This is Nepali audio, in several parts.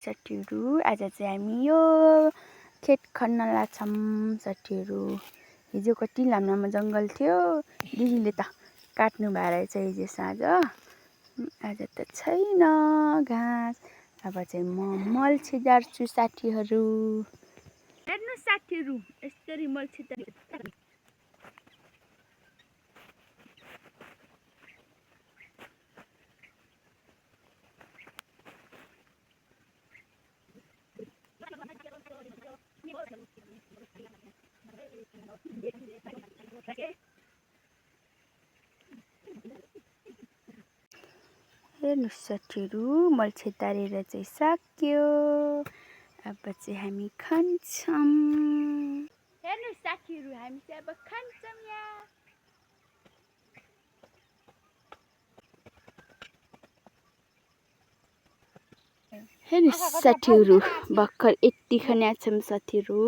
साथीहरू आज चाहिँ हामी यो खेत खन्न लाग्छौँ साथीहरू। हिजो कति लामो जङ्गल थियो, दिदीले त काट्नु भएर चाहिँ हिजो साँझ। आज त छैन घाँस। अब चाहिँ म मल छिर्छु साथीहरू। हेर्नु साथीहरू, यसरी मल छिर्छु। हेर्नुहोस् साथीहरू, मल छितारेर चाहिँ सक्यो। अब चाहिँ हामी खान्छौँ। हेर्नुहोस् साथीहरू, हामी चाहिँ अब खान्छौँ यहाँ। हेर्नुहोस् साथीहरू, भर्खर यति खाने छौँ साथीहरू।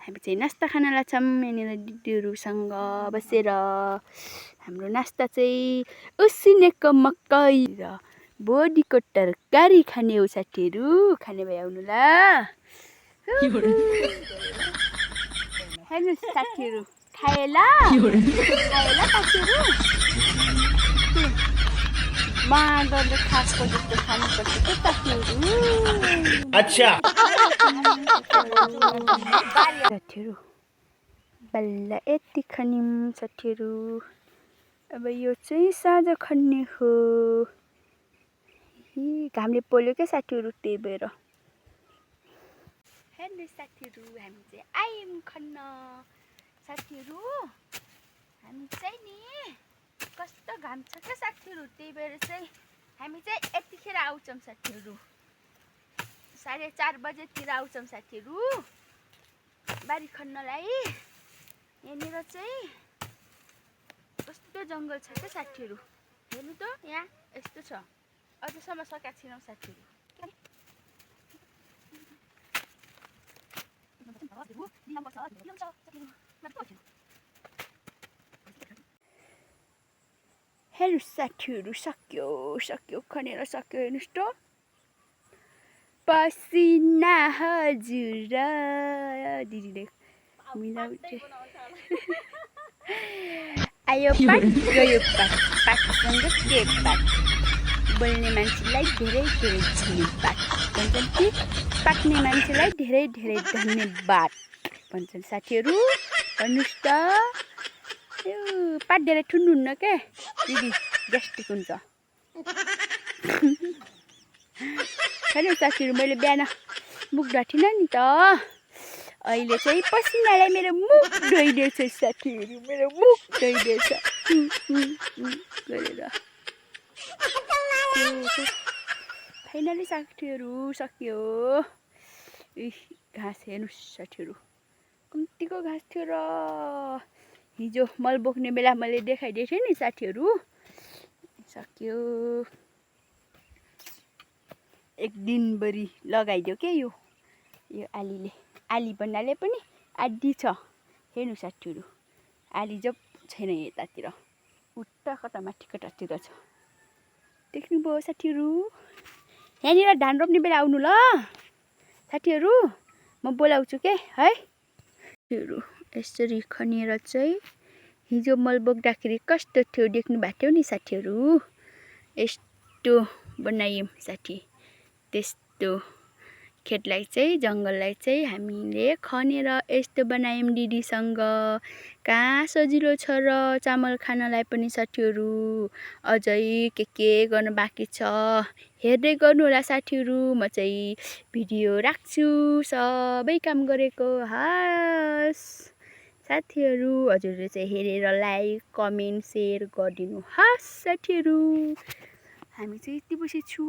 हामी चाहिँ नास्ता खान लाग्छौँ यहाँनिर दिदीहरूसँग बसेर। हाम्रो नास्ता चाहिँ उसिनेको मकै र बोडीको तरकारी खाने हो साथीहरू। खाने भए आउनु ल। हेर्नुहोस् साथीहरू, खाए ल साथीहरू। मादरले खाएको जस्तो खानुपर्छ के साथीहरू। अच्छा साथीहरू, बल्ल यति खन्यौँ साथीहरू। अब यो चाहिँ साँझ खन्ने हो। घामले पोल्यो क्या साथीहरू, त्यही भएर। हेर्नुहोस् साथीहरू, हामी चाहिँ आयौँ खन्न साथीहरू। हामी चाहिँ नि कस्तो घाम छ क्या साथीहरू, त्यही भएर चाहिँ हामी चाहिँ यतिखेर आउँछौँ साथीहरू। 4:30 बजेतिर आउँछौँ साथीहरू बारी खन्नलाई। यहाँनिर चाहिँ कस्तो जङ्गल छ क्या साथीहरू। हेर्नु त, यहाँ यस्तो छ। अझसम्म सकेको छैनौँ साथीहरू। हेर्नुहोस् साथीहरू, सक्यो खनेर सक्यो। हेर्नुहोस् त, पसिना हजुर दिदीले मिलाउँथे। आयो पाठ गयो पाठ, पाठसँग के पाठ। बोल्ने मान्छेलाई धेरै धन्यवाद भन्छन् कि पाक्ने मान्छेलाई धेरै धन्यवाद भन्छन् साथीहरू। भन्नुहोस् त, यो पाठ धेरै ठुन्नुहुन्न क्या दिदी, ग्यास्ट्रिक हुन्छ। हेर्नु साथीहरू, मैले बिहान मुख धुएको नि त। अहिले चाहिँ पसिनालाई मेरो मुख धोइदिएछ साथीहरू। मेरो मुख धोइदिएछ गरेर। फाइनली साथीहरू सक्यो। घाँस हेर्नुहोस् साथीहरू, कम्तीको घाँस थियो र। हिजो मल बोक्ने बेला मैले देखाइदिएको थिएँ नि साथीहरू। सक्यो। एक दिनभरि लगाइदियो क्या यो आलीले। आली भन्नाले पनि आदि छ। हेर्नु साथीहरू, आली जब छैन यतातिर, उता कता माथि कतातिर छ। देख्नुभयो साथीहरू। यहाँनिर धान रोप्ने बेला आउनु ल साथीहरू, म बोलाउँछु के है। साथीहरू, यसरी खनेर चाहिँ हिजो मल बोक्दाखेरि कस्तो थियो देख्नु भएको थियो नि साथीहरू। यस्तो बनायौँ साथी। त्यस्तो खेतलाई चाहिँ, जङ्गललाई चाहिँ हामीले खनेर यस्तो बनायौँ दिदीसँग। कहाँ सजिलो छ र चामल खानलाई पनि साथीहरू। अझै के गर्नु बाँकी छ हेर्दै गर्नु होला साथीहरू। म चाहिँ भिडियो राख्छु सबै काम गरेको। हस् साथीहरू, हजुरले चाहिँ हेरेर लाइक कमेन्ट सेयर गरिदिनु हस् साथीहरू। हामी चाहिँ यति बसेछु।